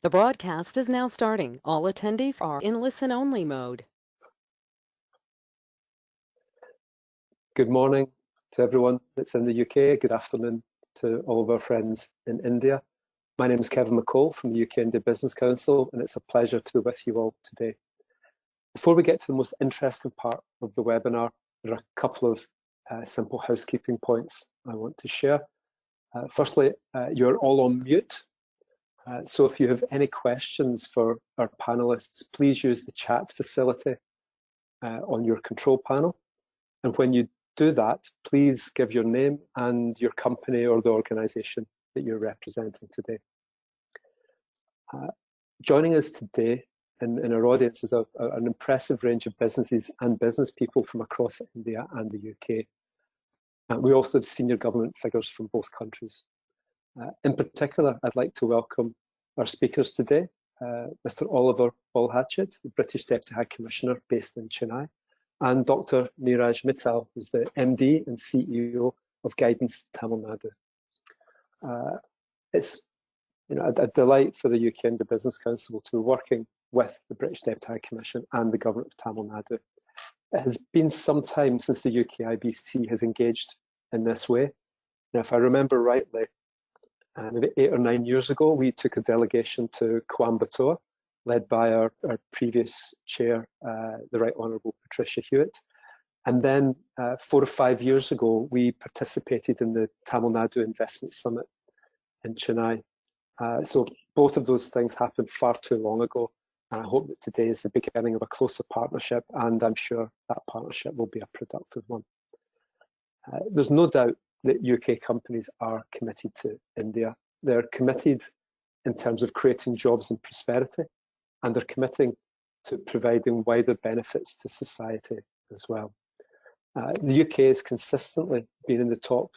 The broadcast is now starting. All attendees are in listen-only mode. Good morning to everyone that's in the UK. Good afternoon to all of our friends in India. My name is Kevin McCall from the UK India Business Council, and it's a pleasure to be with you all today. Before we get to the most interesting part of the webinar, there are a couple of simple housekeeping points I want to share. Firstly, you're all on mute. So if you have any questions for our panelists, please use the chat facility on your control panel. And when you do that, please give your name and your company or the organisation that you're representing today. Joining us today in our audience is an impressive range of businesses and business people from across India and the UK. We also have senior government figures from both countries. In particular, I'd like to welcome our speakers today, Mr. Oliver Balhatchit, the British Deputy High Commissioner based in Chennai, and Dr. Neeraj Mittal, who's the MD and CEO of Guidance Tamil Nadu. It's a delight for the UK India Business Council to be working with the British Deputy High Commission and the Government of Tamil Nadu. It has been some time since the UK IBC has engaged in this way. Now, if I remember rightly, maybe 8 or 9 years ago, we took a delegation to Coimbatore, led by our previous chair, the Right Honourable Patricia Hewitt. And then 4 or 5 years ago, we participated in the Tamil Nadu Investment Summit in Chennai. So both of those things happened far too long ago. And I hope that today is the beginning of a closer partnership, and I'm sure that partnership will be a productive one. There's no doubt that UK companies are committed to India. They're committed in terms of creating jobs and prosperity, and they're committing to providing wider benefits to society as well. The UK has consistently been the top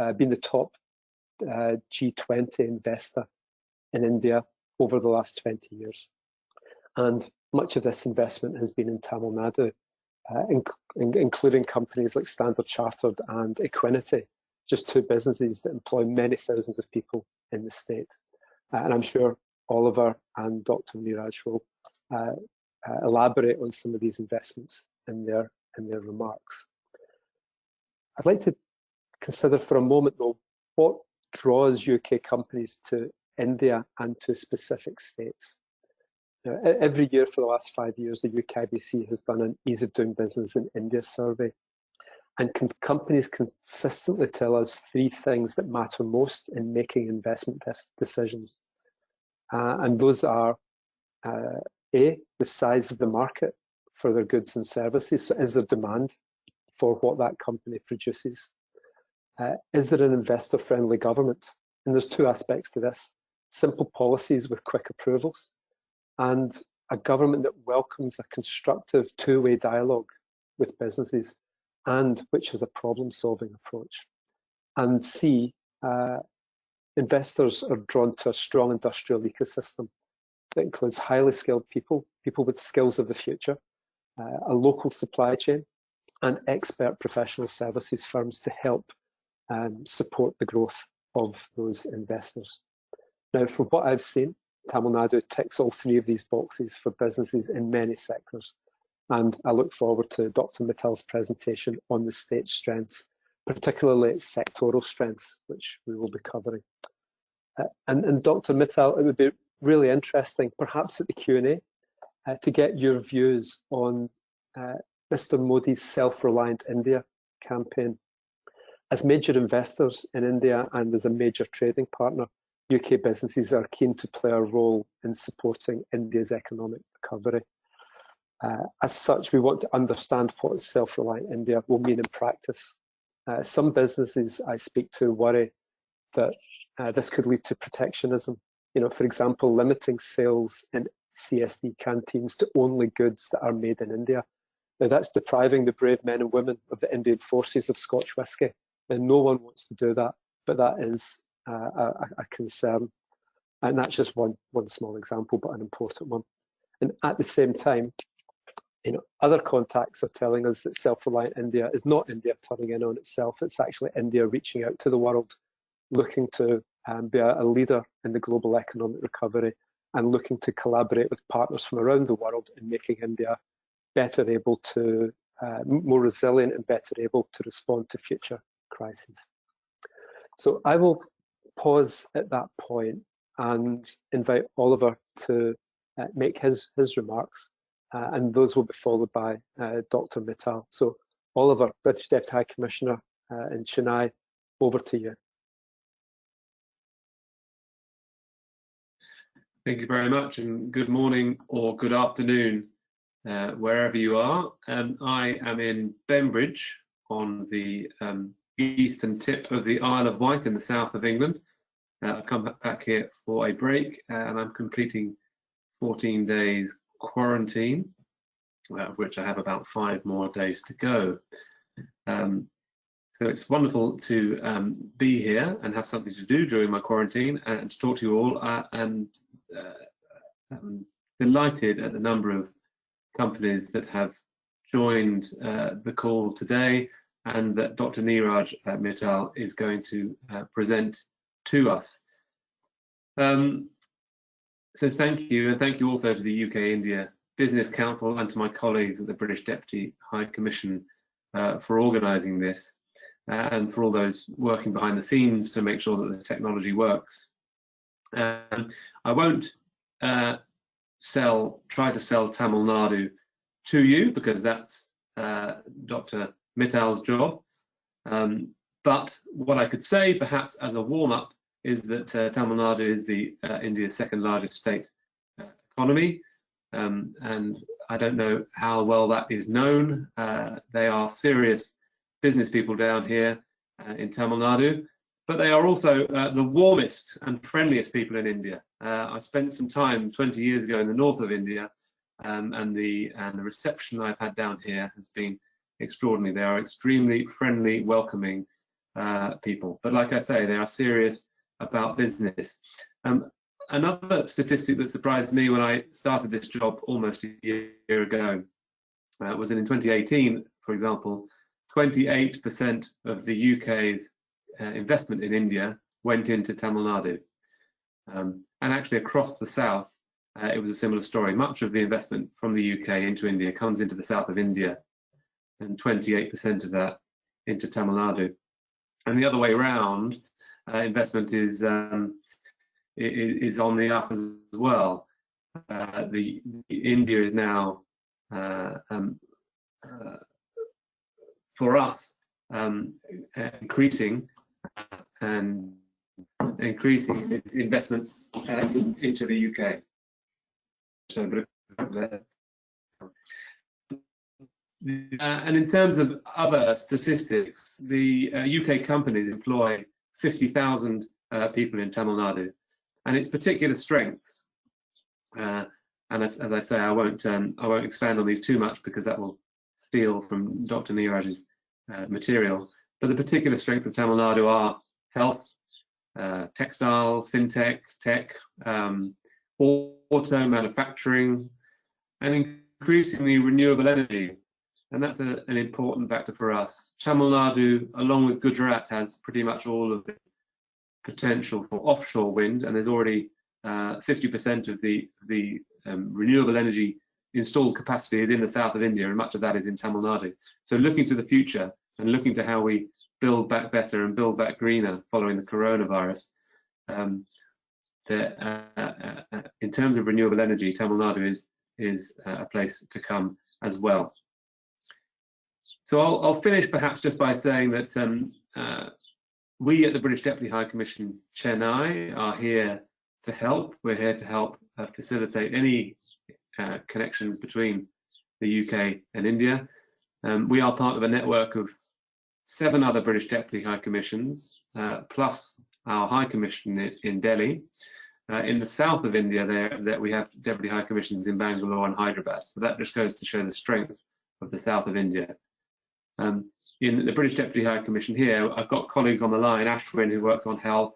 G20 investor in India over the last 20 years. And much of this investment has been in Tamil Nadu, including companies like Standard Chartered and Equinity, just two businesses that employ many thousands of people in the state. And I'm sure Oliver and Dr. Neeraj will elaborate on some of these investments in their remarks. I'd like to consider for a moment, though, what draws UK companies to India and to specific states. Now, every year for the last 5 years, the UKIBC has done an ease of doing business in India survey. And companies consistently tell us 3 things that matter most in making investment decisions. And those are, A, the size of the market for their goods and services. So is there demand for what that company produces? Is there an investor-friendly government? And there's 2 aspects to this: simple policies with quick approvals, and a government that welcomes a constructive 2-way dialogue with businesses and which has a problem-solving approach. And C, investors are drawn to a strong industrial ecosystem that includes highly skilled people with skills of the future, a local supply chain, and expert professional services firms to help support the growth of those investors. Now, from what I've seen, Tamil Nadu ticks all 3 of these boxes for businesses in many sectors. And I look forward to Dr. Mittal's presentation on the state's strengths, particularly its sectoral strengths, which we will be covering. And Dr. Mittal, it would be really interesting, perhaps at the Q&A, to get your views on Mr. Modi's Self-Reliant India campaign. As major investors in India and as a major trading partner, UK businesses are keen to play a role in supporting India's economic recovery. As such, we want to understand what self-reliant India will mean in practice. Some businesses I speak to worry that this could lead to protectionism. For example, limiting sales in CSD canteens to only goods that are made in India. Now, that's depriving the brave men and women of the Indian forces of Scotch whisky. And no one wants to do that, but that is a concern. And that's just one small example, but an important one. And at the same time, other contacts are telling us that self-reliant India is not India turning in on itself. It's actually India reaching out to the world, looking to be a leader in the global economic recovery and looking to collaborate with partners from around the world in making India better able to, more resilient and better able to respond to future crises. So I will pause at that point and invite Oliver to make his remarks, and those will be followed by Dr. Mittal. So Oliver, British Deputy High Commissioner in Chennai, over to you. Thank you very much, and good morning or good afternoon, wherever you are. I am in Bembridge on the eastern tip of the Isle of Wight in the south of England. I've come back here for a break, and I'm completing 14 days quarantine, of which I have about 5 more days to go. So it's wonderful to be here and have something to do during my quarantine and to talk to you all. And I'm delighted at the number of companies that have joined the call today, and that Dr. Neeraj Mittal is going to present to us. So thank you, and thank you also to the UK-India Business Council and to my colleagues at the British Deputy High Commission for organising this, and for all those working behind the scenes to make sure that the technology works. I won't try to sell Tamil Nadu to you, because that's Dr. Mittal's job. But what I could say, perhaps as a warm-up, is that Tamil Nadu is India's second largest state economy, and I don't know how well that is known. They are serious business people down here in Tamil Nadu, but they are also the warmest and friendliest people in India. I spent some time 20 years ago in the north of India, and the reception I've had down here has been extraordinary. They are extremely friendly, welcoming people. But like I say, they are serious about business. Another statistic that surprised me when I started this job almost a year ago was that in 2018, for example, 28% of the UK's investment in India went into Tamil Nadu. And actually across the south, it was a similar story. Much of the investment from the UK into India comes into the south of India, and 28% of that into Tamil Nadu. And the other way around, investment is on the up as well. India is now, for us, increasing its investments into the UK. And in terms of other statistics, the UK companies employ 50,000 people in Tamil Nadu, and its particular strengths. And as I say, I won't expand on these too much, because that will steal from Dr. Neeraj's material. But the particular strengths of Tamil Nadu are health, textiles, fintech, tech, auto manufacturing, and increasingly renewable energy. And that's an important factor for us. Tamil Nadu, along with Gujarat, has pretty much all of the potential for offshore wind, and there's already 50% of the renewable energy installed capacity is in the south of India, and much of that is in Tamil Nadu. So looking to the future and looking to how we build back better and build back greener following the coronavirus, in terms of renewable energy, Tamil Nadu is a place to come as well. So I'll finish perhaps just by saying that we at the British Deputy High Commission Chennai are here to help. We're here to help facilitate any connections between the UK and India. We are part of a network of 7 other British Deputy High Commissions, plus our High Commission in Delhi. In the south of India, that we have Deputy High Commissions in Bangalore and Hyderabad. So that just goes to show the strength of the south of India. In the British Deputy High Commission here, I've got colleagues on the line: Ashwin, who works on health;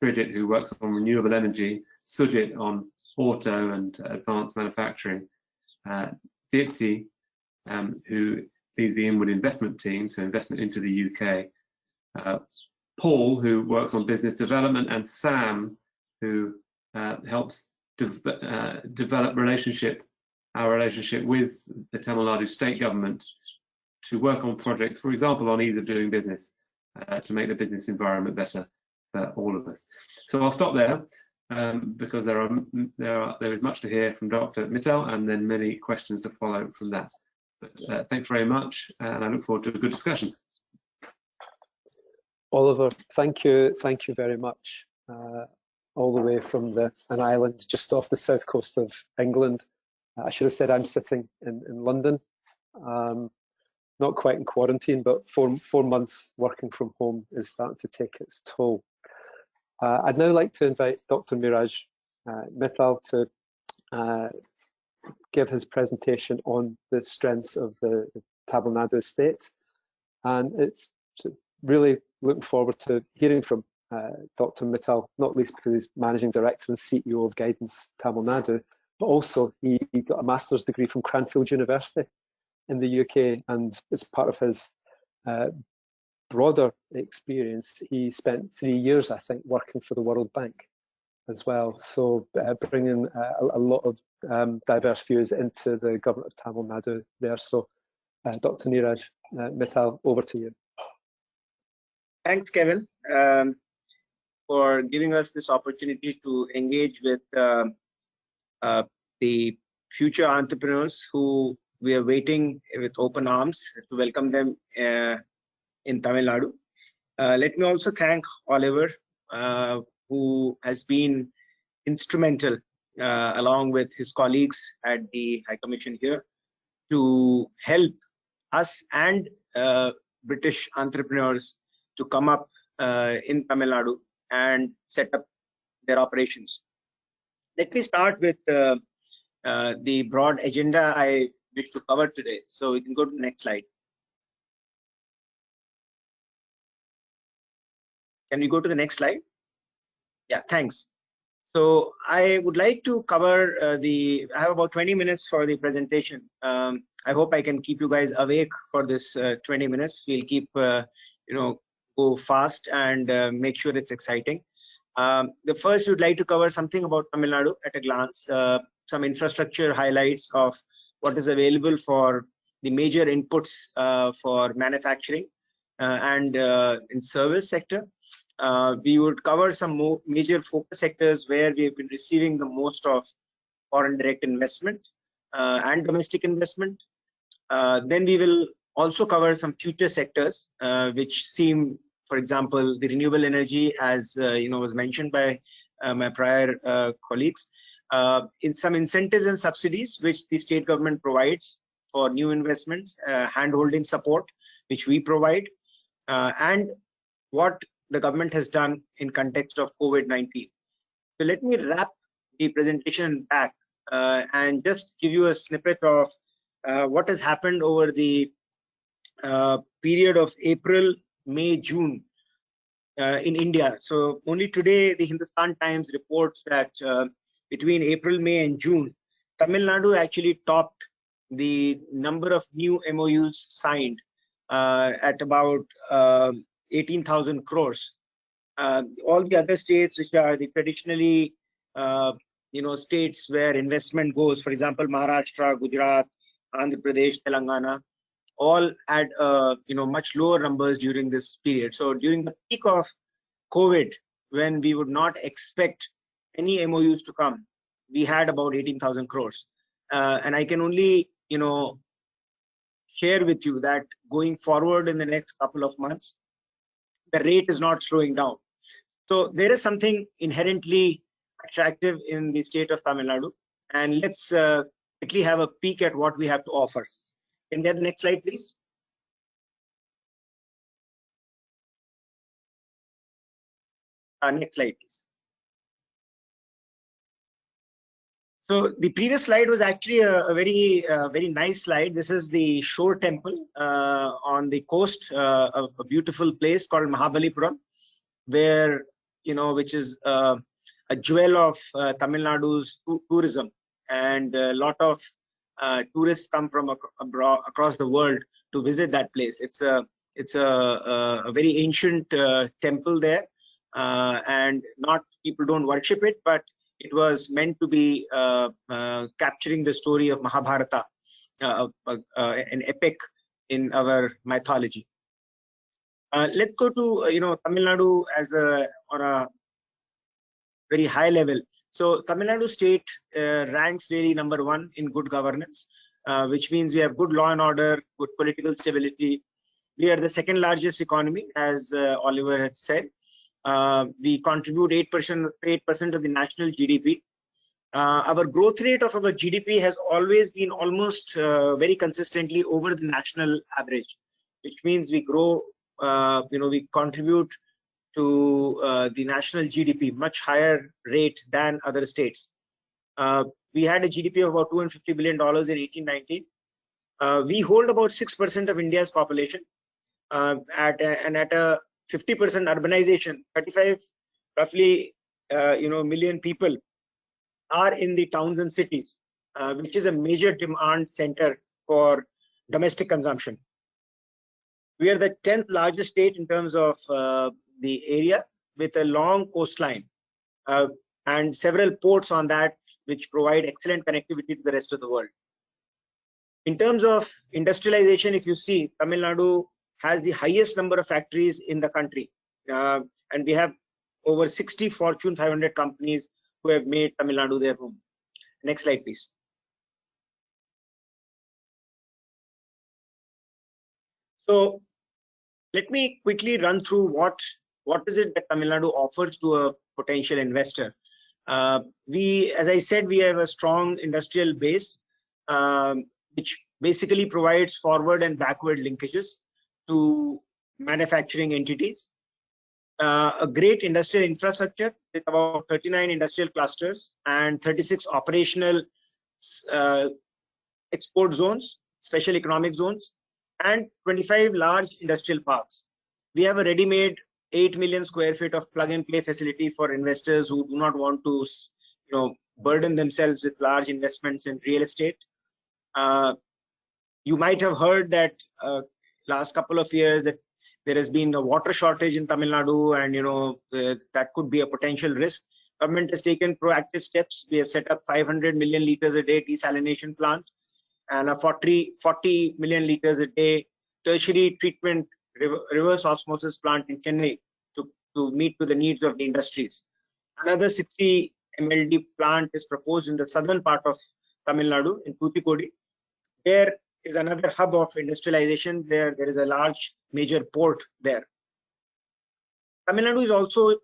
Srijit, who works on renewable energy; Sujit on auto and advanced manufacturing; Dipti, who leads the inward investment team, so investment into the UK; Paul, who works on business development; and Sam, who helps develop our relationship with the Tamil Nadu state government to work on projects, for example, on ease of doing business, to make the business environment better for all of us. So I'll stop there because there is much to hear from Dr. Mittal and then many questions to follow from that. But thanks very much, and I look forward to a good discussion. Oliver, thank you very much. All the way from an island just off the south coast of England. I should have said I'm sitting in London, not quite in quarantine, but 4 months working from home is starting to take its toll. I'd now like to invite Dr. Miraj Mittal to give his presentation on the strengths of the Tamil Nadu estate. And it's really looking forward to hearing from Dr. Mittal, not least because he's Managing Director and CEO of Guidance Tamil Nadu, but also he got a master's degree from Cranfield University in the UK, and as part of his broader experience, he spent 3 years, I think, working for the World Bank as well. So bringing a lot of diverse views into the government of Tamil Nadu there. So Dr. Niraj Mittal, over to you. Thanks, Kevin, for giving us this opportunity to engage with the future entrepreneurs who we are waiting with open arms to welcome them in Tamil Nadu. Let me also thank Oliver, who has been instrumental, along with his colleagues at the High Commission here, to help us and British entrepreneurs to come up in Tamil Nadu and set up their operations. Let me start with the broad agenda I wish to cover today. So we can go to the next slide. Can we go to the next slide? Yeah, thanks. So I would like to cover I have about 20 minutes for the presentation. I hope I can keep you guys awake for this 20 minutes. We'll keep, go fast and make sure it's exciting. The first, we'd like to cover something about Tamil Nadu at a glance, some infrastructure highlights of what is available for the major inputs for manufacturing and in service sector. We would cover some more major focus sectors where we have been receiving the most of foreign direct investment and domestic investment. Then we will also cover some future sectors which seem, for example, the renewable energy, as was mentioned by my prior colleagues, in some incentives and subsidies which the state government provides for new investments, hand-holding support which we provide, and what the government has done in context of COVID-19. So let me wrap the presentation back and just give you a snippet of what has happened over the period of April, May, June in India. So only today the Hindustan Times reports that between April, May and June, Tamil Nadu actually topped the number of new MOUs signed at about 18,000 crores. All the other states, which are the traditionally states where investment goes, for example, Maharashtra, Gujarat, Andhra Pradesh, Telangana, all had much lower numbers during this period. So during the peak of COVID, when we would not expect any MOUs to come, we had about 18,000 crores. And I can only share with you that going forward in the next couple of months, the rate is not slowing down. So there is something inherently attractive in the state of Tamil Nadu, and let's quickly have a peek at what we have to offer. Can we have the next slide, please? Next slide, please. So the previous slide was actually a very nice slide. This is the Shore Temple on the coast, a beautiful place called Mahabalipuram, where which is a jewel of Tamil Nadu's tourism, and a lot of tourists come from across the world to visit that place. It's a very ancient temple there, and not people don't worship it, but It was meant to be capturing the story of Mahabharata, an epic in our mythology. Let's go to Tamil Nadu as on a very high level. So Tamil Nadu state ranks really number 1 in good governance, which means we have good law and order, good political stability. We are the second largest economy, as Oliver had said. We contribute 8% of the national GDP. Our growth rate of our GDP has always been almost very consistently over the national average, which means we grow, we contribute to the national GDP much higher rate than other states. We had a GDP of about $250 billion in 1890. We hold about 6% of India's population, at a 50% urbanization, 35 roughly million people are in the towns and cities, which is a major demand center for domestic consumption. We are the 10th largest state in terms of the area, with a long coastline and several ports on that, which provide excellent connectivity to the rest of the world. In terms of industrialization, if you see, Tamil Nadu has the highest number of factories in the country, and we have over 60 Fortune 500 companies who have made Tamil Nadu their home. Next slide, please. So let me quickly run through what is it that Tamil Nadu offers to a potential investor. As I said, we have a strong industrial base, which basically provides forward and backward linkages to manufacturing entities. A great industrial infrastructure with about 39 industrial clusters and 36 operational export zones, special economic zones, and 25 large industrial parks. We have a ready-made 8 million square feet of plug-and-play facility for investors who do not want to, burden themselves with large investments in real estate. You might have heard that last couple of years that there has been a water shortage in Tamil Nadu, and that could be a potential risk. Government has taken proactive steps. We have set up 500 million liters a day desalination plant and a 40 million liters a day tertiary treatment reverse osmosis plant in Chennai to meet to the needs of the industries. Another 60 MLD plant is proposed in the southern part of Tamil Nadu in Tuticorin. There is another hub of industrialization. There is a large major port there. Tamil Nadu is also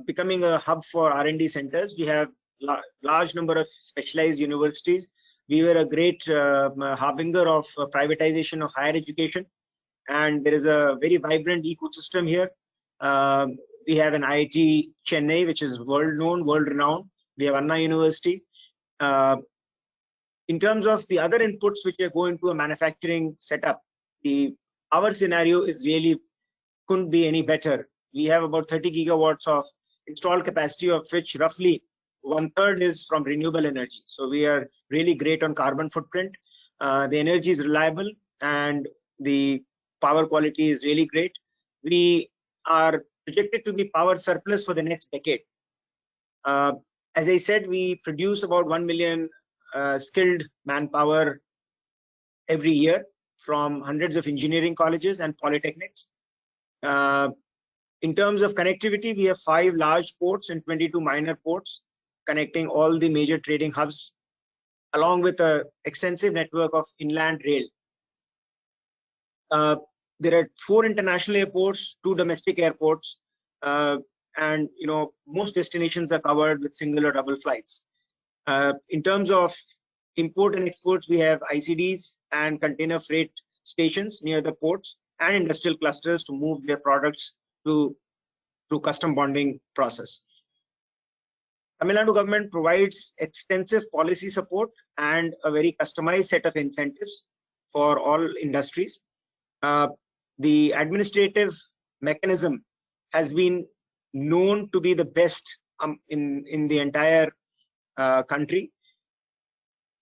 becoming a hub for R&D centers. We have large number of specialized universities. We were a great harbinger of privatization of higher education, and there is a very vibrant ecosystem here. We have an IIT Chennai, which is world-renowned. We have Anna University. In terms of the other inputs which are going to a manufacturing setup, our scenario is really couldn't be any better. We have about 30 gigawatts of installed capacity, of which roughly 1/3 is from renewable energy. So we are really great on carbon footprint. The energy is reliable and the power quality is really great. We are projected to be power surplus for the next decade. As I said, we produce about 1 million skilled manpower every year from hundreds of engineering colleges and polytechnics. In terms of connectivity, we have 5 large ports and 22 minor ports connecting all the major trading hubs, along with an extensive network of inland rail. There are 4 international airports, 2 domestic airports, and most destinations are covered with single or double flights. In terms of import and exports, we have ICDs and container freight stations near the ports and industrial clusters to move their products through custom bonding process. Tamil Nadu government provides extensive policy support and a very customized set of incentives for all industries. The administrative mechanism has been known to be the best in the entire country.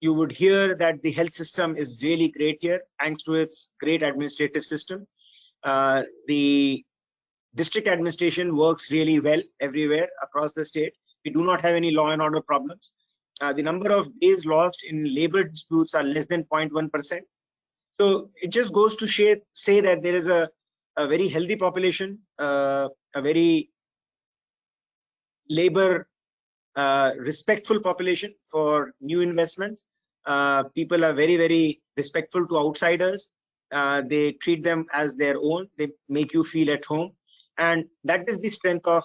You would hear that the health system is really great here, thanks to its great administrative system. The district administration works really well everywhere across the state. We do not have any law and order problems. The number of days lost in labor disputes are less than 0.1%. So it just goes to say that there is a very healthy population, a very labor respectful population for new investments. People are very, very respectful to outsiders. They treat them as their own. They make you feel at home. And that is the strength of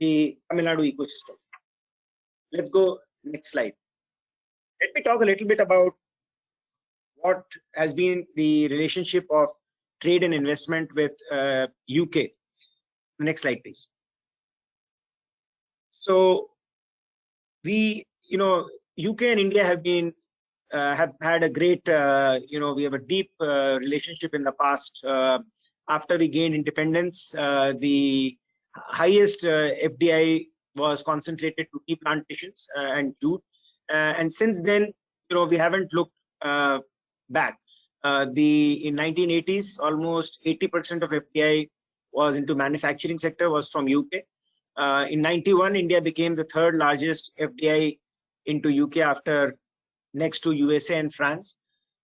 the Tamil Nadu ecosystem. Let's go next slide. Let me talk a little bit about what has been the relationship of trade and investment with UK. Next slide, please. So UK and India have been have had a great, we have a deep relationship in the past. After we gained independence, the highest FDI was concentrated to tea plantations and jute, and since then, we haven't looked back. In 1980s, almost 80% of FDI was into manufacturing sector, was from UK. In 91, India became the third largest FDI into UK after next to USA and France.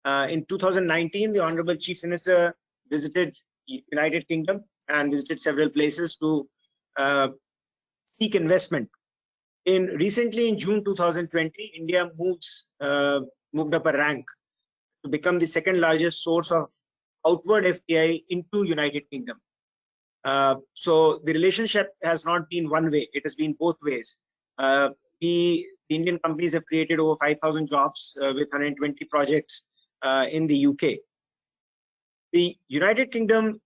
In 2019, the Honorable Chief Minister visited United Kingdom and visited several places to seek investment. Recently in June 2020, India moved up a rank to become the second largest source of outward FDI into United Kingdom. So the relationship has not been one way; it has been both ways. The Indian companies have created over 5,000 jobs with 120 projects in the UK. The United Kingdom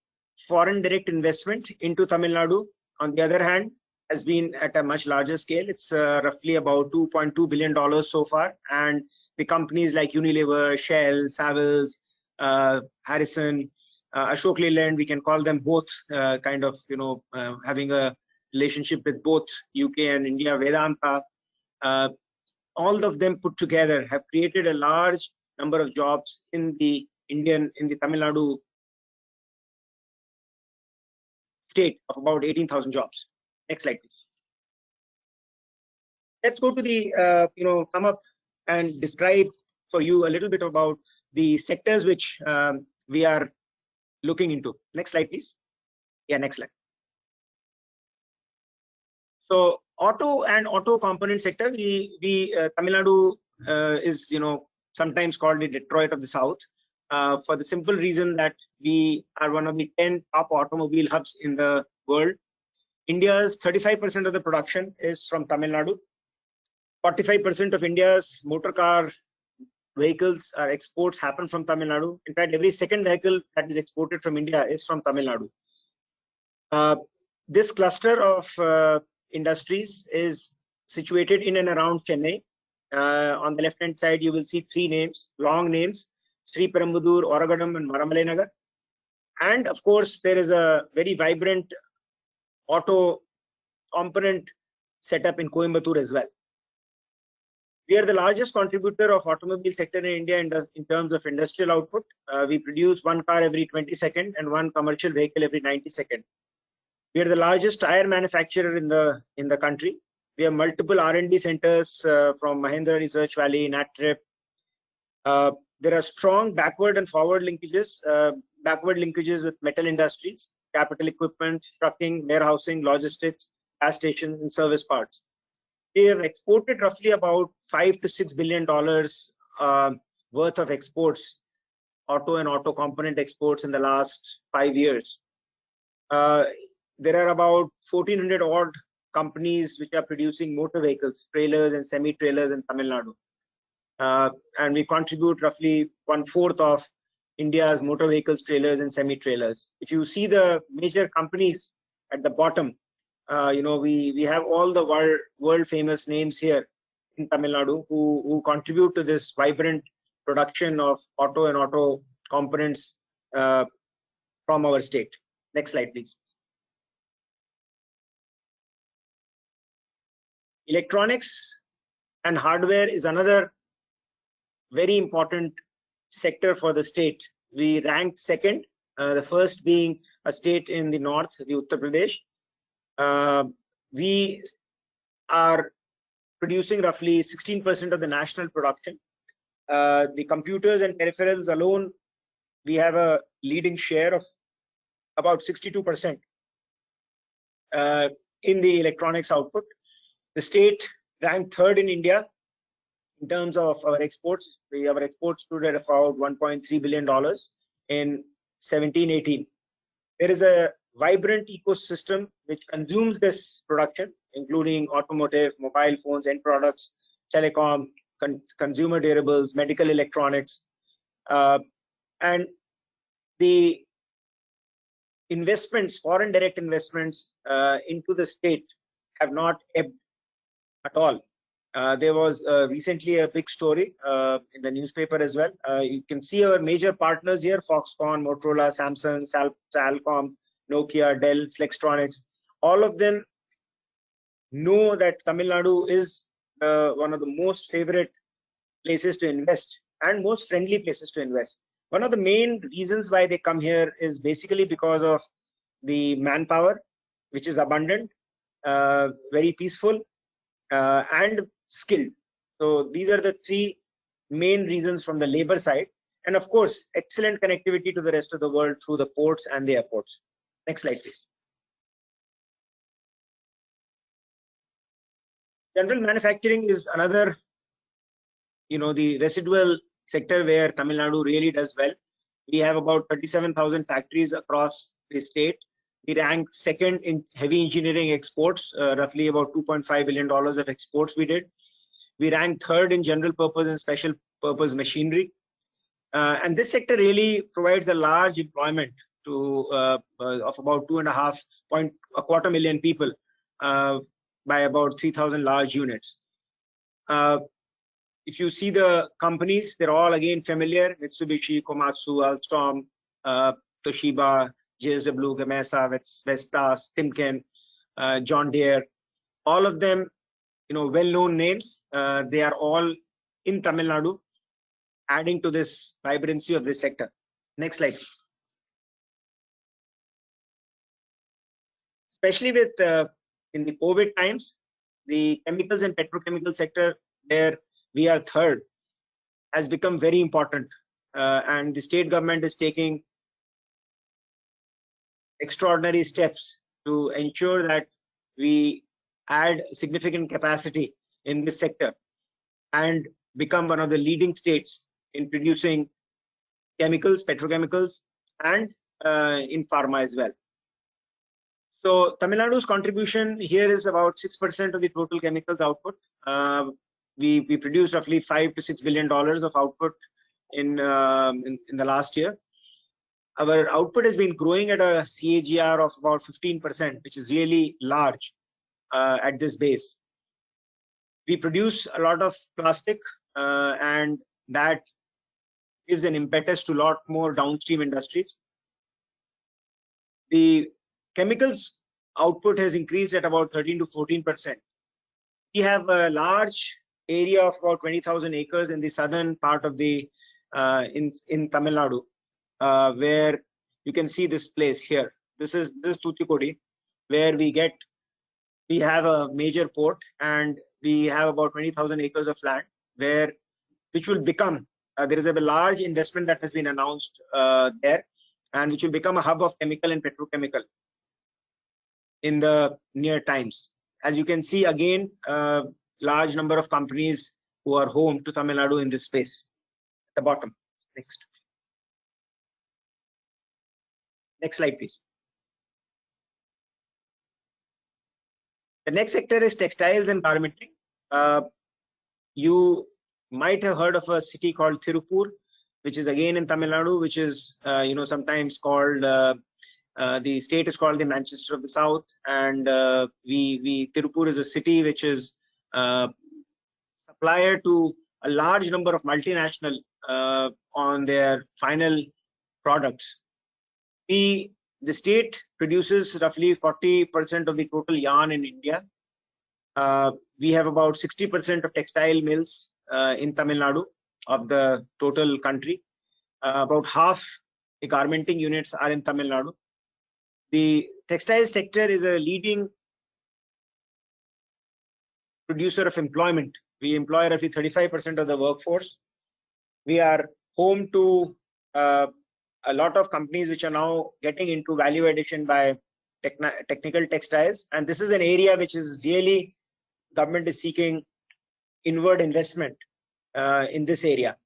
foreign direct investment into Tamil Nadu, on the other hand, has been at a much larger scale. It's roughly about $2.2 billion so far, and the companies like Unilever, Shell, Savills, Harrison, Ashok Leyland, we can call them both having a relationship with both UK and India. Vedanta, all of them put together have created a large number of jobs in the Tamil Nadu state of about 18,000 jobs. Next slide, please. Let's go to the come up and describe for you a little bit about the sectors which we are looking into. Next slide, please. Yeah, next slide. So auto and auto component sector, Tamil Nadu is sometimes called the Detroit of the South, for the simple reason that we are one of the 10 top automobile hubs in the world. India's 35% of the production is from Tamil Nadu. 45% of India's motor car vehicles exports happen from Tamil Nadu. In fact, every second vehicle that is exported from India is from Tamil Nadu. This cluster of industries is situated in and around Chennai. On the left hand side, you will see three names, long names: Sri Perumbudur, Oragadam, and Maramalai Nagar. And of course, there is a very vibrant auto component setup in Coimbatore as well. We are the largest contributor of automobile sector in India in terms of industrial output. We produce one car every 20 seconds and one commercial vehicle every 90 seconds. We are the largest tire manufacturer in the country. We have multiple R&D centers from Mahindra Research Valley, NatTrip. There are strong backward and forward linkages. Backward linkages with metal industries, capital equipment, trucking, warehousing, logistics, gas stations, and service parts. We have exported roughly about $5 to $6 billion worth of exports, auto and auto component exports in the last 5 years. There are about 1,400 odd companies which are producing motor vehicles, trailers and semi-trailers in Tamil Nadu. And we contribute roughly 1/4 of India's motor vehicles, trailers and semi-trailers. If you see the major companies at the bottom, we have all the world famous names here in Tamil Nadu who contribute to this vibrant production of auto and auto components from our state. Next slide, please. Electronics and hardware is another very important sector for the state. We ranked second, the first being a state in the north, the Uttar Pradesh. We are producing roughly 16% of the national production. The computers and peripherals alone, we have a leading share of about 62% in the electronics output. The state ranked third in India in terms of our exports. Our exports stood at about $1.3 billion in 17-18. There is a vibrant ecosystem which consumes this production, including automotive, mobile phones, end products, telecom, consumer durables, medical electronics, and the investments, foreign direct investments into the state have not ebbed at all. There was recently a big story in the newspaper as well. You can see our major partners here: Foxconn, Motorola, Samsung, Salcom, Nokia, Dell, Flextronics. All of them know that Tamil Nadu is one of the most favorite places to invest and most friendly places to invest. One of the main reasons why they come here is basically because of the manpower, which is abundant, very peaceful, and skilled. So these are the three main reasons from the labor side. And of course, excellent connectivity to the rest of the world through the ports and the airports. Next slide, please. General manufacturing is another, the residual sector where Tamil Nadu really does well. We have about 37,000 factories across the state. We rank second in heavy engineering exports, roughly about $2.5 billion of exports we did. We rank third in general purpose and special purpose machinery. And this sector really provides a large employment to of about 2.25 million people by about 3,000 large units. If you see the companies, they're all again familiar: Mitsubishi, Komatsu, Alstom, Toshiba, JSW, Gamesa, Vestas, Timken, John Deere. All of them, well-known names. They are all in Tamil Nadu, adding to this vibrancy of this sector. Next slide, please. Especially with in the COVID times, the chemicals and petrochemical sector, where we are third, has become very important, and the state government is taking extraordinary steps to ensure that we add significant capacity in this sector and become one of the leading states in producing chemicals, petrochemicals, and in pharma as well. So Tamil Nadu's contribution here is about 6% of the total chemicals output. We produced roughly $5 to $6 billion of output in the last year. Our output has been growing at a CAGR of about 15%, which is really large at this base. We produce a lot of plastic, and that gives an impetus to a lot more downstream industries. The chemicals output has increased at about 13 to 14%. We have a large area of about 20,000 acres in the southern part of the in Tamil Nadu, where you can see this place here. This is Tuticorin, where we have a major port, and we have about 20,000 acres of land which will become there is a large investment that has been announced there, and which will become a hub of chemical and petrochemical in the near times. As you can see, again, large number of companies who are home to Tamil Nadu in this space. At the bottom. Next slide, please. The next sector is textiles and garmenting. You might have heard of a city called Tirupur, which is again in Tamil Nadu, which is sometimes called the state is called the Manchester of the South, and Tirupur is a city which is supplier to a large number of multinational on their final products. The state produces roughly 40% of the total yarn in India. We have about 60% of textile mills in Tamil Nadu of the total country. About half the garmenting units are in Tamil Nadu. The textile sector is a leading producer of employment. We employ roughly 35% of the workforce. We are home to a lot of companies which are now getting into value addition by technical textiles, and this is an area which is really government is seeking inward investment in this area.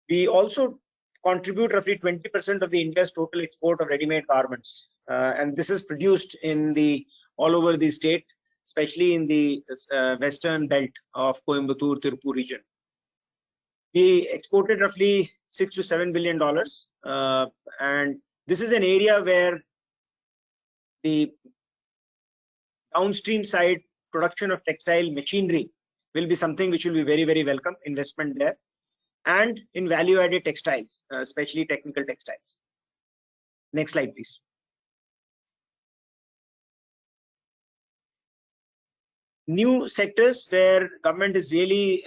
We also contribute roughly 20% of the India's total export of ready-made garments, and this is produced in all over the state, especially in the western belt of Coimbatore, Tirupur region. We exported roughly $6 to $7 billion, and this is an area where the downstream side production of textile machinery will be something which will be very, very welcome investment there, and in value-added textiles, especially technical textiles. Next slide, please. New sectors where government is really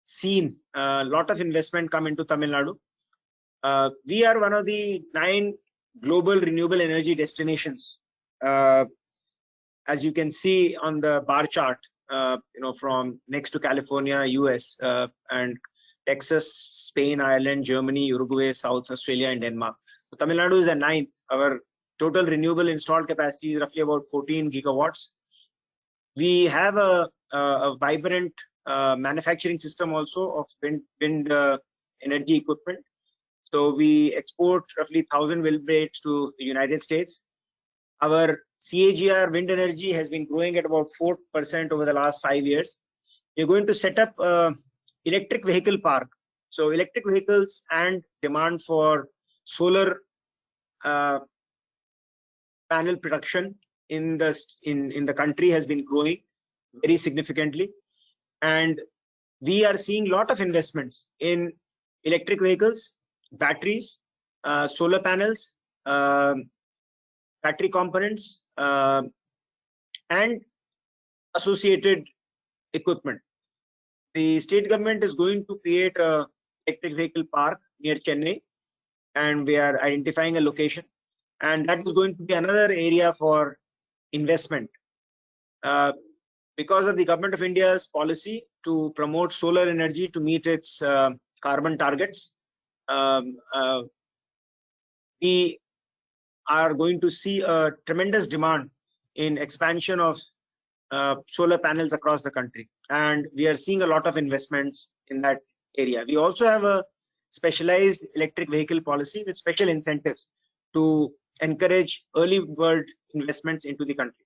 seen a lot of investment come into Tamil Nadu. We are one of the 9 global renewable energy destinations, as you can see on the bar chart, from next to California, US, and Texas, Spain, Ireland, Germany, Uruguay, South Australia, and Denmark. So Tamil Nadu is the 9th. Our total renewable installed capacity is roughly about 14 gigawatts. We have a vibrant manufacturing system also of wind energy equipment. So we export roughly 1,000 wind blades to the United States. Our CAGR wind energy has been growing at about 4% over the last 5 years. We're going to set up electric vehicle park. So electric vehicles and demand for solar panel production in the country has been growing very significantly, and we are seeing a lot of investments in electric vehicles, batteries, solar panels, battery components, and associated equipment. The state government is going to create a electric vehicle park near Chennai, and we are identifying a location, and that is going to be another area for investment. Because of the Government of India's policy to promote solar energy to meet its carbon targets, we are going to see a tremendous demand in expansion of solar panels across the country, and we are seeing a lot of investments in that area. We also have a specialized electric vehicle policy with special incentives to encourage early bird investments into the country.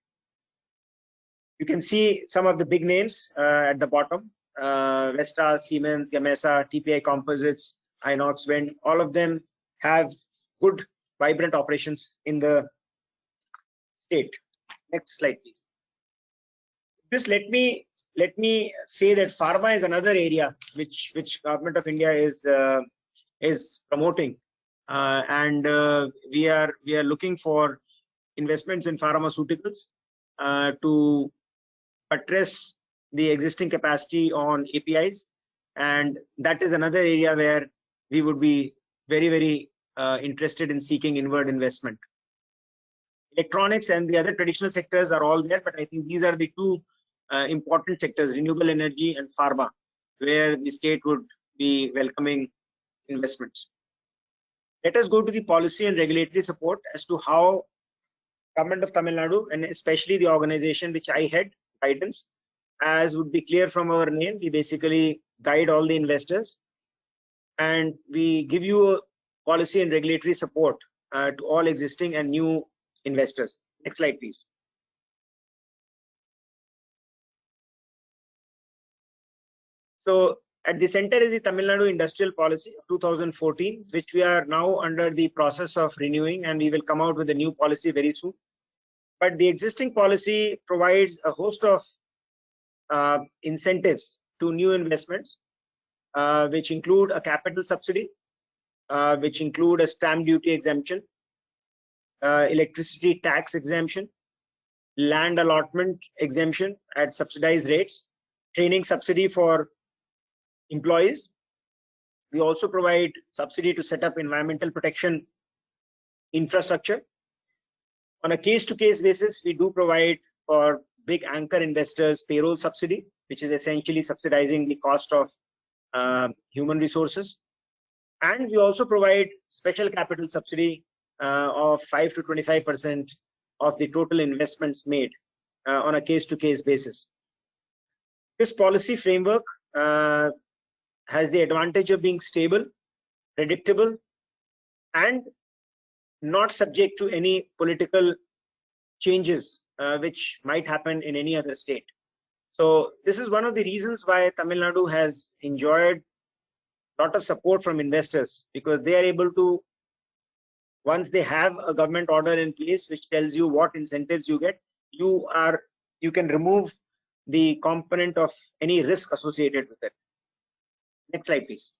You can see some of the big names at the bottom: Vestas, Siemens, Gamesa, TPI Composites, Inox Wind. All of them have good, vibrant operations in the state. Next slide, please. Just let me say that pharma is another area which Government of India is promoting, and we are looking for investments in pharmaceuticals to address the existing capacity on APIs, and that is another area where we would be very, very interested in seeking inward investment. Electronics and the other traditional sectors are all there, but I think these are the two important sectors: renewable energy and pharma, where the state would be welcoming investments. Let us go to the policy and regulatory support as to how Government of Tamil Nadu, and especially the organization which I head, guidance, as would be clear from our name, we basically guide all the investors, and we give you a policy and regulatory support to all existing and new investors. Next slide, please. So at the center is the Tamil Nadu Industrial Policy of 2014, which we are now under the process of renewing, and we will come out with a new policy very soon. But the existing policy provides a host of incentives to new investments, which include a capital subsidy, which include a stamp duty exemption, electricity tax exemption, land allotment exemption at subsidized rates, training subsidy for employees. We also provide subsidy to set up environmental protection infrastructure. On a case-to-case basis, we do provide for big anchor investors payroll subsidy, which is essentially subsidizing the cost of human resources. And we also provide special capital subsidy of 5 to 25% of the total investments made on a case-to-case basis. This policy framework has the advantage of being stable, predictable, and not subject to any political changes which might happen in any other state. So this is one of the reasons why Tamil Nadu has enjoyed a lot of support from investors, because they are able to, once they have a government order in place which tells you what incentives you get, you can remove the component of any risk associated with it. Next slide, please.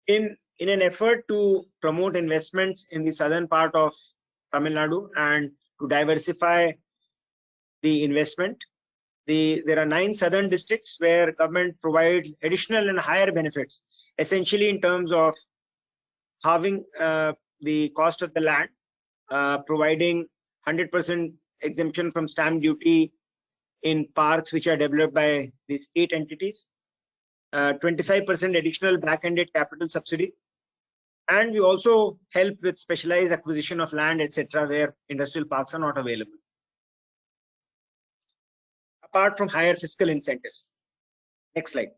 In an effort to promote investments in the southern part of Tamil Nadu and to diversify the investment, there are 9 southern districts where government provides additional and higher benefits, essentially in terms of halving the cost of the land, providing 100% exemption from stamp duty in parks which are developed by the state entities, 25% additional back-ended capital subsidy, and we also help with specialized acquisition of land, etc., where industrial parks are not available, apart from higher fiscal incentives. Next slide.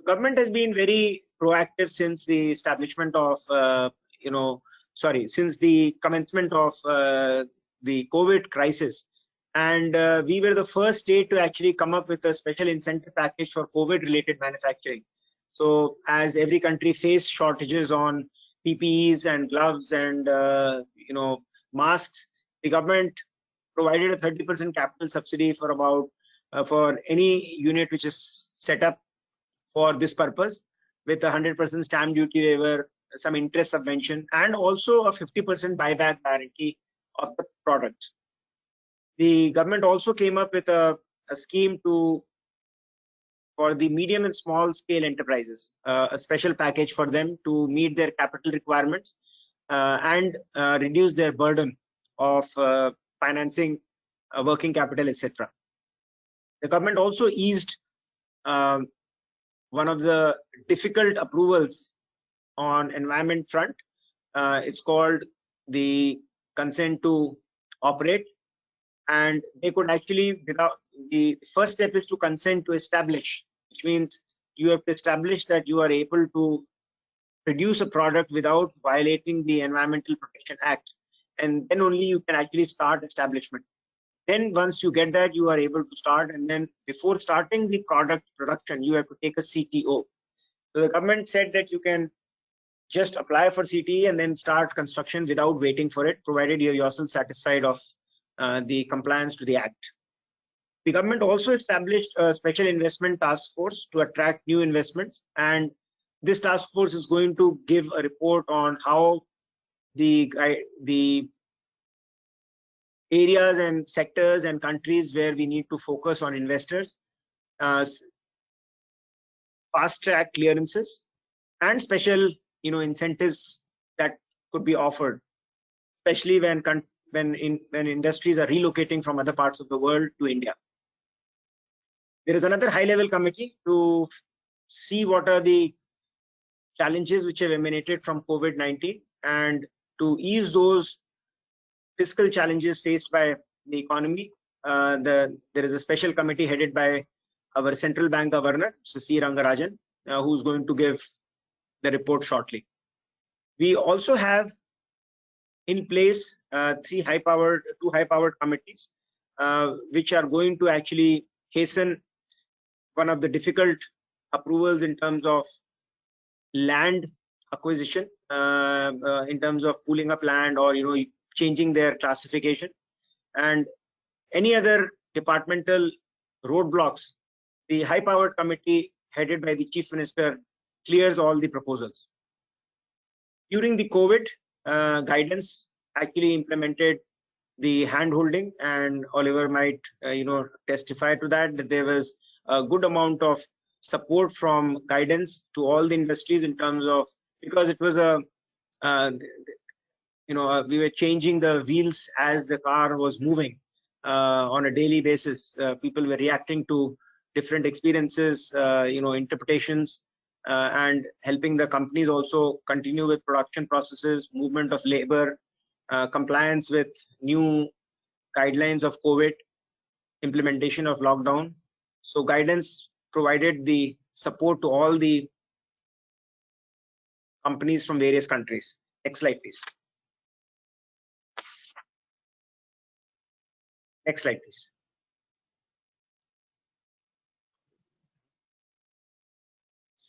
Government has been very proactive since the establishment of, since the commencement of the COVID crisis. And we were the first state to actually come up with a special incentive package for COVID-related manufacturing. So as every country faced shortages on PPEs and gloves and masks, the government provided a 30% capital subsidy for for any unit which is set up for this purpose, with 100% stamp duty waiver, some interest subvention, and also a 50% buyback guarantee of the product. The government also came up with a scheme for the medium and small scale enterprises, a special package for them to meet their capital requirements and reduce their burden of financing working capital, etc. The government also eased one of the difficult approvals on environment front. It's called the consent to operate, and they could actually, the first step is to consent to establish, which means you have to establish that you are able to produce a product without violating the Environmental Protection Act, and then only you can actually start establishment. Then once you get that, you are able to start, and then before starting the product production, you have to take a CTO. So the government said that you can just apply for CTE and then start construction without waiting for it, provided you're yourself satisfied of the compliance to the act. The government also established a special investment task force to attract new investments, and this task force is going to give a report on how the areas and sectors and countries where we need to focus on investors, fast track clearances, and special incentives that could be offered, especially when industries are relocating from other parts of the world to India. There is another high-level committee to see what are the challenges which have emanated from COVID-19 and to ease those fiscal challenges faced by the economy. There is a special committee headed by our central bank governor, Mr. C. Rangarajan, who's going to give the report shortly. We also have in place two high-powered committees, which are going to actually hasten one of the difficult approvals in terms of land acquisition, in terms of pooling up land or changing their classification, and any other departmental roadblocks. The high-powered committee headed by the Chief Minister clears all the proposals. During the COVID, guidance actually implemented the hand-holding, and Oliver might testify to that there was a good amount of support from guidance to all the industries in terms of because it was we were changing the wheels as the car was moving on a daily basis. People were reacting to different experiences, interpretations, and helping the companies also continue with production processes, movement of labor, compliance with new guidelines of COVID, implementation of lockdown. So guidance provided the support to all the companies from various countries. Next slide, please. Next slide, please.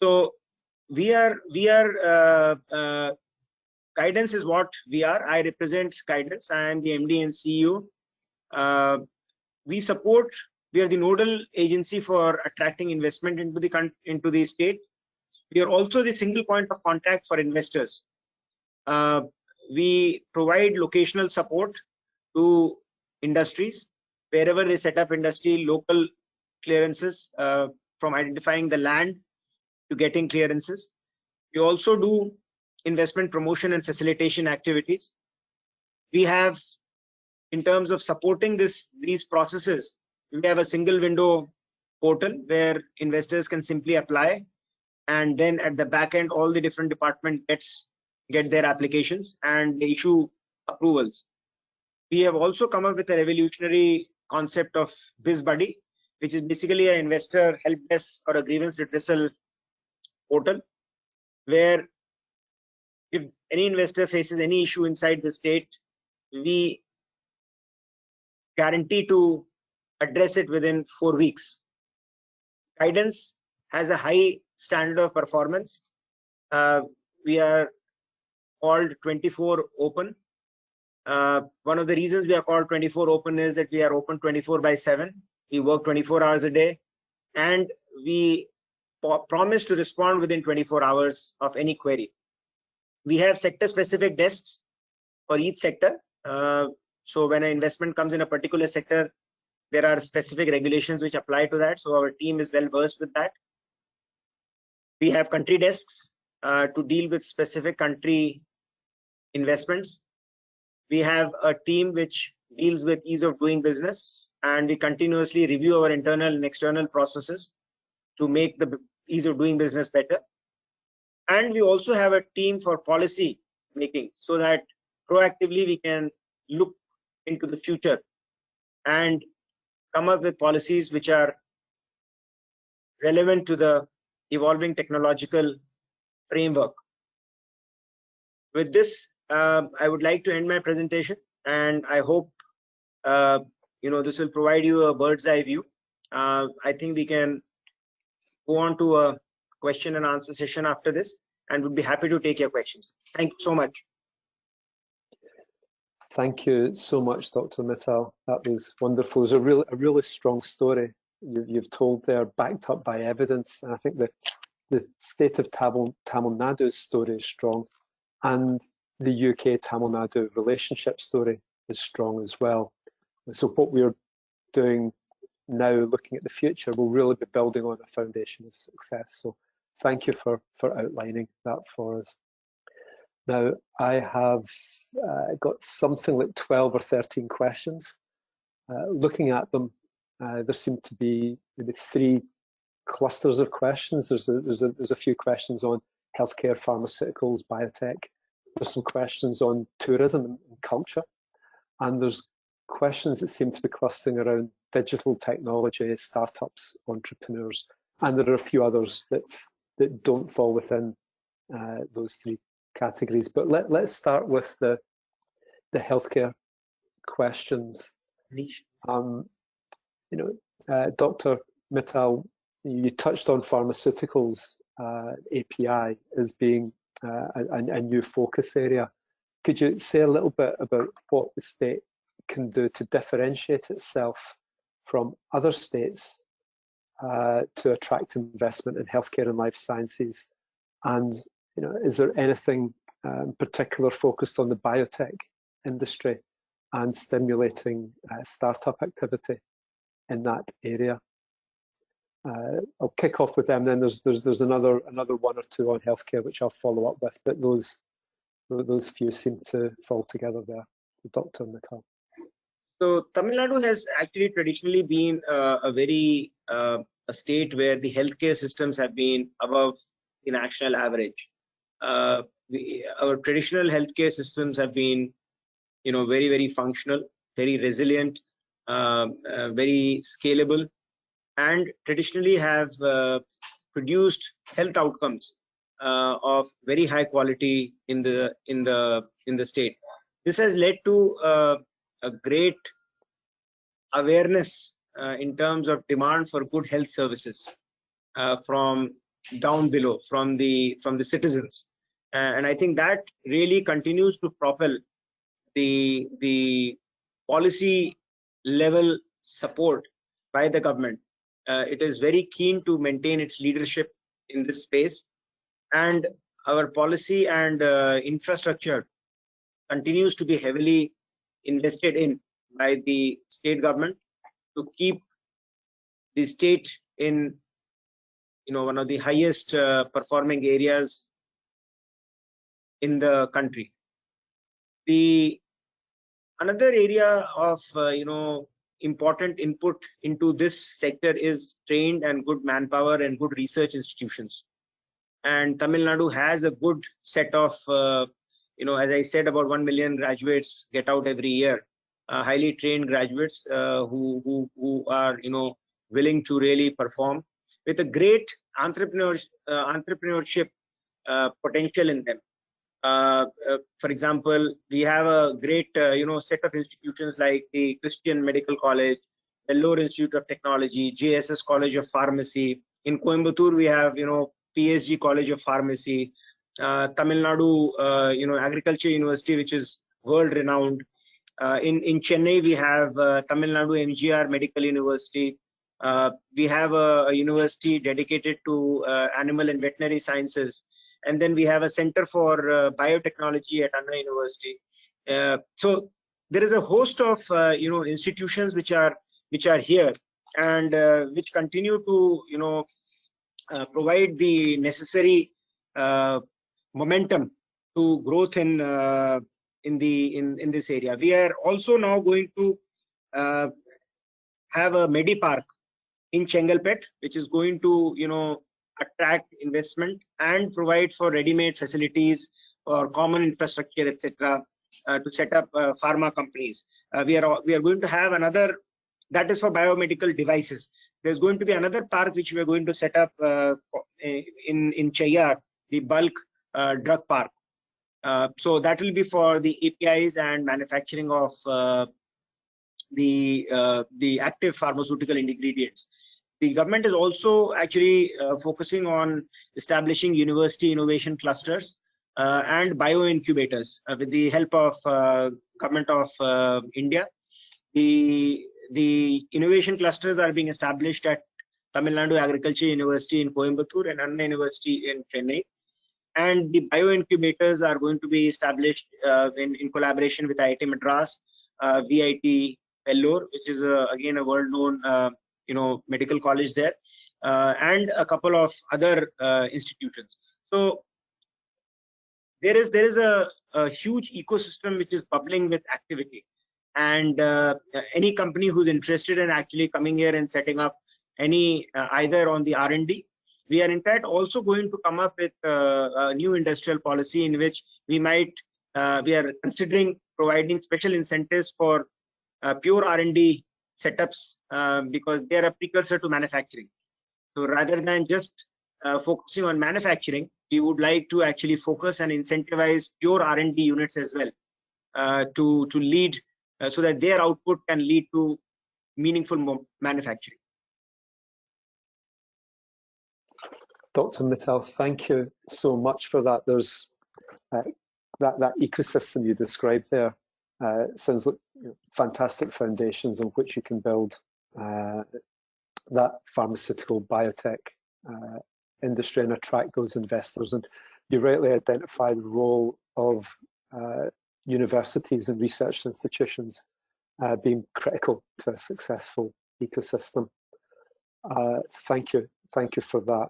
So guidance is what we are. I represent guidance. I am the MD and CEO. We are the nodal agency for attracting investment into the state. We are also the single point of contact for investors. We provide locational support to industries wherever they set up industry, local clearances, from identifying the land to getting clearances. We also do investment promotion and facilitation activities. We have, in terms of supporting these processes, we have a single window portal where investors can simply apply, and then at the back end, all the different departments get their applications and they issue approvals. We have also come up with a revolutionary concept of BizBuddy, which is basically an investor help desk or a grievance redressal portal, where if any investor faces any issue inside the state, we guarantee to address it within 4 weeks. Guidance has a high standard of performance. We are called 24 open. One of the reasons we are called 24 open is that we are open 24/7. We work 24 hours a day, and we promise to respond within 24 hours of any query. We have sector-specific desks for each sector. So when an investment comes in a particular sector, there are specific regulations which apply to that. So our team is well versed with that. We have country desks to deal with specific country investments. We have a team which deals with ease of doing business, and we continuously review our internal and external processes to make the ease of doing business better. And we also have a team for policy making, so that proactively we can look into the future and come up with policies which are relevant to the evolving technological framework. With this, I would like to end my presentation, and I hope this will provide you a bird's eye view. I think we can go on to a question and answer session after this, and would be happy to take your questions. Thank you so much. Thank you so much, Dr. Mittal. That was wonderful. It was a really strong story you've told there, backed up by evidence. And I think the state of Tamil Nadu's story is strong, and the UK Tamil Nadu relationship story is strong as well. So what we're doing now, looking at the future, will really be building on a foundation of success. So thank you for outlining that for us. Now, I have got something like 12 or 13 questions. Looking at them, there seem to be maybe 3 clusters of questions. There's a few questions on healthcare, pharmaceuticals, biotech. There's some questions on tourism and culture, and there's questions that seem to be clustering around digital technology, startups, entrepreneurs, and there are a few others that don't fall within those 3 categories. But let's start with the healthcare questions. Dr. Mittal, you touched on pharmaceuticals API as being a new focus area. Could you say a little bit about what the state can do to differentiate itself from other states to attract investment in healthcare and life sciences? And is there anything in particular focused on the biotech industry and stimulating startup activity in that area? I'll kick off with them. Then there's another one or two on healthcare which I'll follow up with. But those few seem to fall together there. So Dr. Mittal. So Tamil Nadu has actually traditionally been a state where the healthcare systems have been above the national average. Our traditional healthcare systems have been, very, very functional, very resilient, very scalable, and traditionally have produced health outcomes of very high quality in the state. This has led to a great awareness in terms of demand for good health services from down below, from the citizens, and I think that really continues to propel the policy level support by the government. It is very keen to maintain its leadership in this space, and our policy and infrastructure continues to be heavily invested in by the state government to keep the state in one of the highest performing areas in the country. Another area of important input into this sector is trained and good manpower and good research institutions, and Tamil Nadu has a good set of as I said, about 1 million graduates get out every year, highly trained graduates who are willing to really perform, with a great entrepreneurship potential in them. For example, we have a great set of institutions like the Christian Medical College, the Vellore Institute of Technology, JSS College of Pharmacy. In Coimbatore, we have PSG College of Pharmacy, Tamil Nadu Agriculture University, which is world renowned. In Chennai, we have Tamil Nadu MGR Medical University. We have a university dedicated to animal and veterinary sciences, and then we have a center for biotechnology at Anna University. So there is a host of institutions which are here, and which continue to provide the necessary momentum to growth in this area. We are also now going to have a Medipark in Chengalpet, which is going to attract investment and provide for ready-made facilities or common infrastructure, etc., to set up pharma companies. We are going to have another, that is for biomedical devices. There's going to be another park which we are going to set up in Cheyyar, the bulk drug park. So that will be for the APIs and manufacturing of the active pharmaceutical ingredients. The government is also actually focusing on establishing university innovation clusters and bio incubators with the help of government of India. The innovation clusters are being established at Tamil Nadu Agriculture University in Coimbatore and Anna University in Chennai. And the bio incubators are going to be established in collaboration with IIT Madras, VIT Vellore, which is again a world-known medical college there, and a couple of other institutions. So there is a huge ecosystem which is bubbling with activity, and any company who's interested in actually coming here and setting up any either on the R&D. We are in fact also going to come up with a new industrial policy in which we are considering providing special incentives for pure R&D setups because they are a precursor to manufacturing. So rather than just focusing on manufacturing, we would like to actually focus and incentivize pure R&D units as well to lead so that their output can lead to meaningful manufacturing. Dr. Mittal, thank you so much for that. There's that ecosystem you described there. Sounds like fantastic foundations on which you can build that pharmaceutical biotech industry and attract those investors. And you rightly identify the role of universities and research institutions being critical to a successful ecosystem. Thank you for that.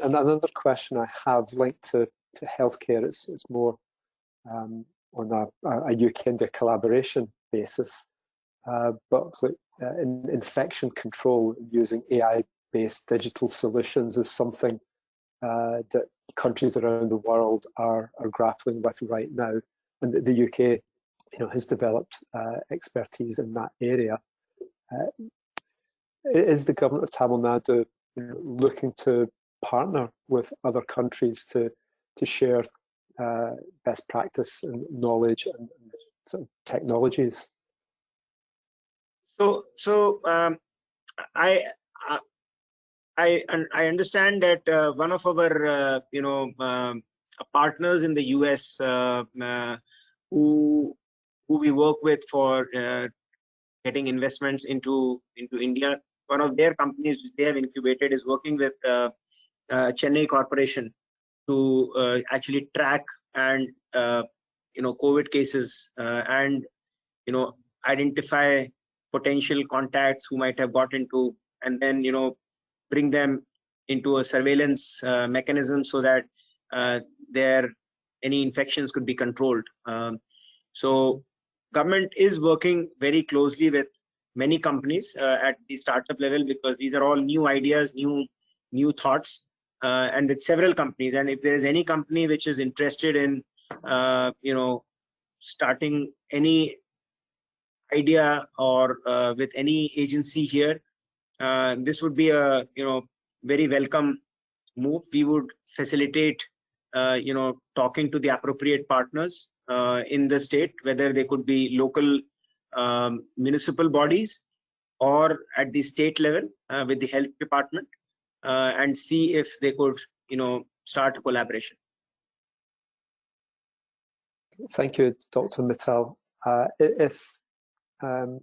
Another question I have linked to healthcare. It's more on a UK-India collaboration basis, but in infection control using AI-based digital solutions is something that countries around the world are grappling with right now, and the UK, has developed expertise in that area. Is the government of Tamil Nadu looking to partner with other countries to share best practice and knowledge and sort of technologies? So I understand that one of our partners in the US who we work with for getting investments into India, one of their companies which they have incubated is working with Chennai Corporation to actually track and COVID cases and identify potential contacts who might have got into, and then bring them into a surveillance mechanism so that any infections could be controlled. So government is working very closely with many companies at the startup level, because these are all new ideas, new thoughts, and with several companies. And if there is any company which is interested in starting any idea or with any agency here, this would be a very welcome move. We would facilitate talking to the appropriate partners in the state, whether they could be local municipal bodies or at the state level with the health department, and see if they could start a collaboration. Thank you, Dr. Mittal. If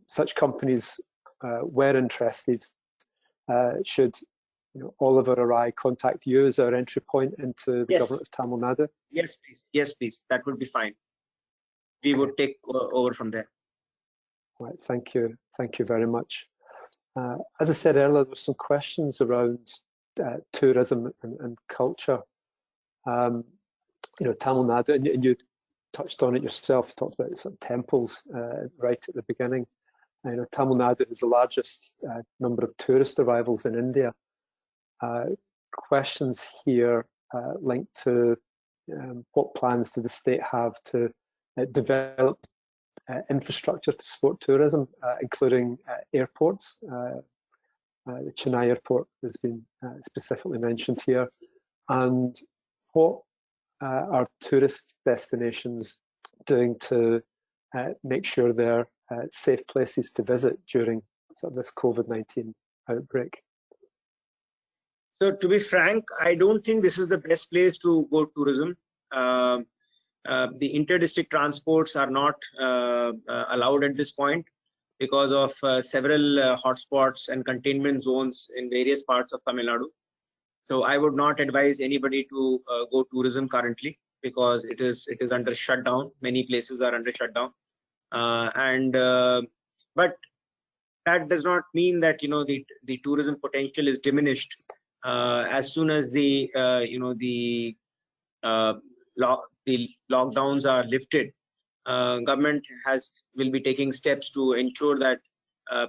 such companies were interested, should Oliver or I contact you as our entry point into the government of Tamil Nadu? Yes, please. Yes, please. That would be fine. We would take over from there. Right. Thank you. Thank you very much. As I said earlier, there were some questions around tourism and culture. Tamil Nadu, and you touched on it yourself. You talked about sort of temples right at the beginning. Tamil Nadu is the largest number of tourist arrivals in India. Questions here linked to what plans do the state have to develop infrastructure to support tourism, including airports. The Chennai airport has been specifically mentioned here. And what are tourist destinations doing to make sure they're safe places to visit during sort of this COVID-19 outbreak? So to be frank, I don't think this is the best place to go tourism. The inter-district transports are not allowed at this point because of several hotspots and containment zones in various parts of Tamil Nadu. So I would not advise anybody to go tourism currently, because it is under shutdown. Many places are under shutdown, but that does not mean that the tourism potential is diminished. As soon as the lockdowns are lifted, government will be taking steps to ensure that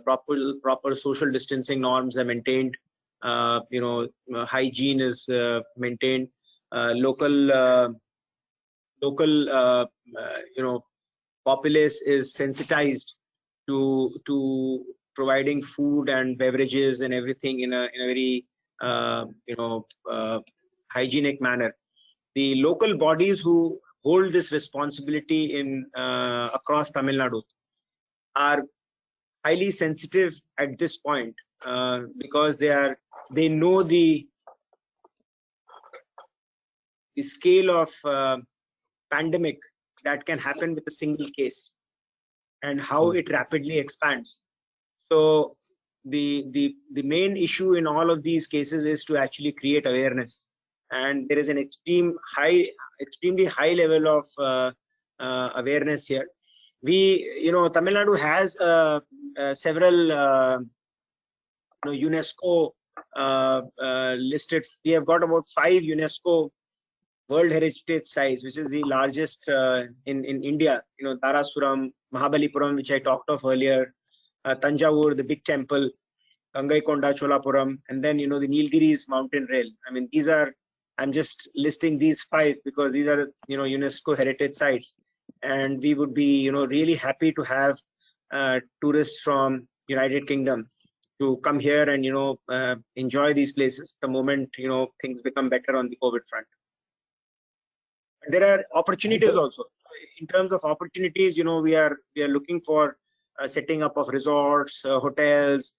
proper social distancing norms are maintained. Hygiene is maintained. Local populace is sensitized to providing food and beverages and everything in a very hygienic manner. The local bodies who hold this responsibility in across Tamil Nadu are highly sensitive at this point, because they know the scale of pandemic that can happen with a single case and how it rapidly expands. So the main issue in all of these cases is to actually create awareness, and there is an extremely high level of awareness here. Tamil Nadu has several UNESCO listed. We have got about 5 UNESCO World Heritage Sites, which is the largest in India. Darasuram, Mahabalipuram, which I talked of earlier, Tanjavur, the big temple, Gangaikonda, Cholapuram, and then the Nilgiris mountain rail. I mean, these are, I'm just listing these 5 because these are UNESCO heritage sites, and we would be really happy to have tourists from United Kingdom to come here and enjoy these places the moment things become better on the COVID front. There are opportunities also. In terms of opportunities, we are looking for setting up of resorts, hotels,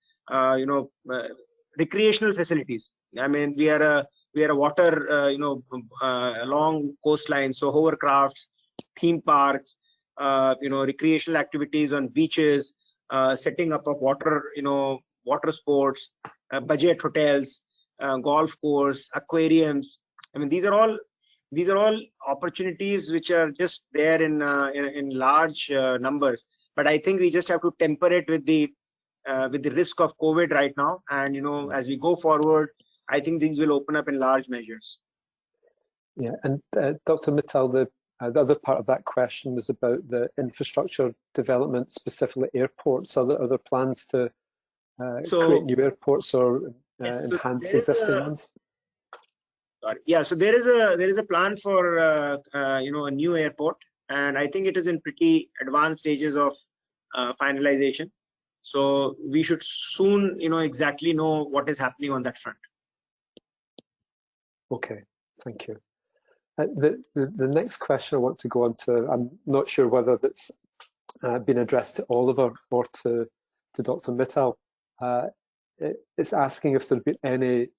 recreational facilities. I mean, we are a water, along coastline, so hovercrafts, theme parks, recreational activities on beaches, setting up of water, water sports, budget hotels, golf course, aquariums. I mean, these are all opportunities which are just there in large numbers. But I think we just have to temper it with the risk of COVID right now. And as we go forward, I think things will open up in large measures. Yeah, and Dr. Mittal, the other part of that question was about the infrastructure development, specifically airports. Are there plans to create new airports or enhance existing ones? Yeah, so there is a plan for a new airport, and I think it is in pretty advanced stages of finalization. So we should soon exactly know what is happening on that front. Okay, thank you. The next question I want to go on to, I'm not sure whether that's been addressed to Oliver or to Dr. Mittal. It's asking if there have been any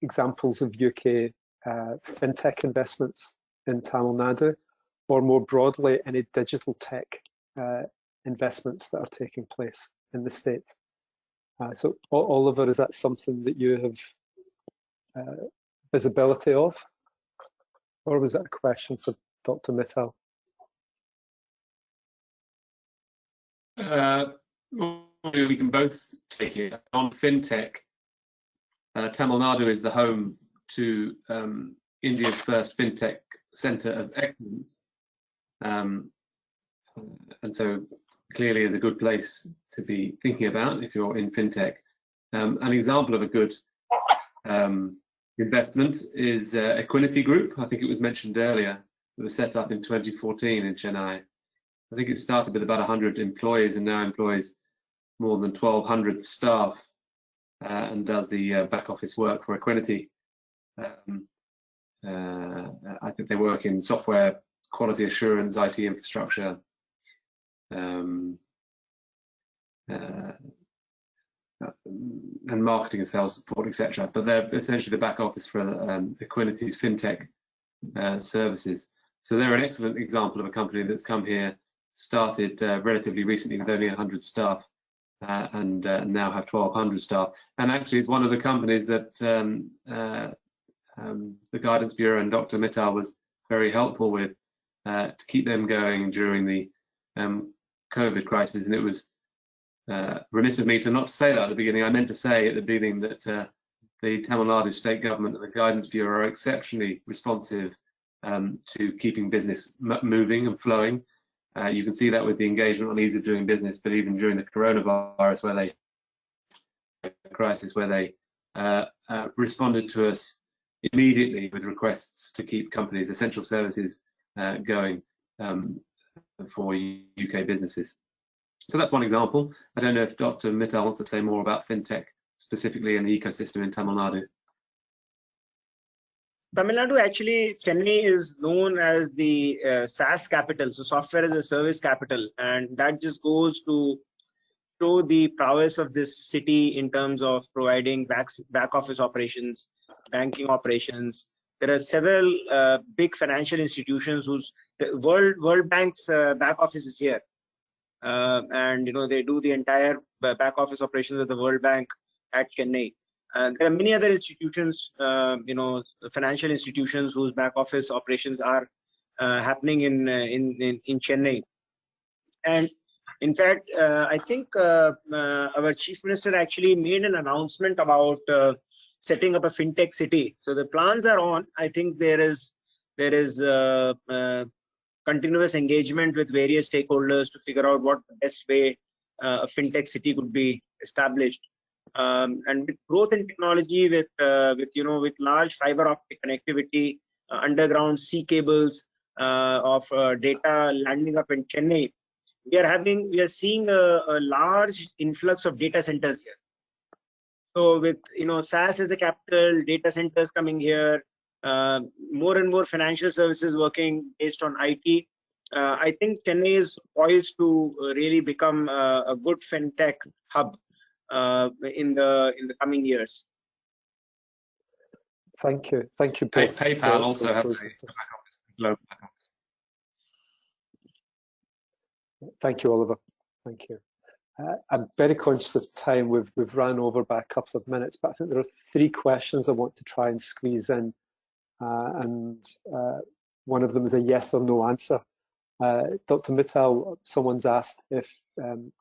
examples of UK fintech investments in Tamil Nadu, or more broadly, any digital tech investments that are taking place in the state. So, Oliver, is that something that you have visibility of, or was that a question for Dr. Mittal? We can both take it. On fintech, Tamil Nadu is the home to India's first fintech center of excellence, and so clearly is a good place to be thinking about if you're in fintech. An example of a good investment is Equinity Group. I think it was mentioned earlier. It was set up in 2014 in Chennai. I think it started with about 100 employees and now employs more than 1,200 staff and does the back office work for Equinity. I think they work in software, quality assurance, IT infrastructure, and marketing and sales support, etc. But they're essentially the back office for Equinity's fintech services. So they're an excellent example of a company that's come here, started relatively recently with only 100 staff, and now have 1,200 staff. And actually, it's one of the companies that the Guidance Bureau and Dr. Mittal was very helpful with to keep them going during the COVID crisis. And it was remiss of me to not say that at the beginning. I meant to say at the beginning that the Tamil Nadu state government and the Guidance Bureau are exceptionally responsive to keeping business moving and flowing. You can see that with the engagement on ease of doing business, but even during the coronavirus crisis, where they responded to us immediately with requests to keep companies' essential services going for UK businesses. So that's one example. I don't know if Dr. Mittal wants to say more about fintech specifically in the ecosystem in Tamil Nadu. Tamil Nadu, actually, Chennai is known as the SaaS capital, so software as a service capital, and that just goes to show the prowess of this city in terms of providing back office operations, banking operations. There are several big financial institutions whose the World Bank's back office is here, and they do the entire back office operations of the World Bank at Chennai. There are many other institutions, financial institutions whose back office operations are happening in Chennai. And In fact, I think our chief minister actually made an announcement about setting up a fintech city. So the plans are on. I think there is continuous engagement with various stakeholders to figure out what the best way a fintech city could be established. And with growth in technology, with large fiber optic connectivity, underground sea cables of data landing up in Chennai, we are seeing a large influx of data centers here. So with SAS as a capital, data centers coming here, more and more financial services working based on IT. I think Chennai is poised to really become a good fintech hub in the coming years. Thank you both. PayPal also have a back office, global back office. Thank you, Oliver. Thank you. I'm very conscious of time. We've ran over by a couple of minutes, but I think there are 3 questions I want to try and squeeze in, and one of them is a yes or no answer. Dr. Mittal, someone's asked if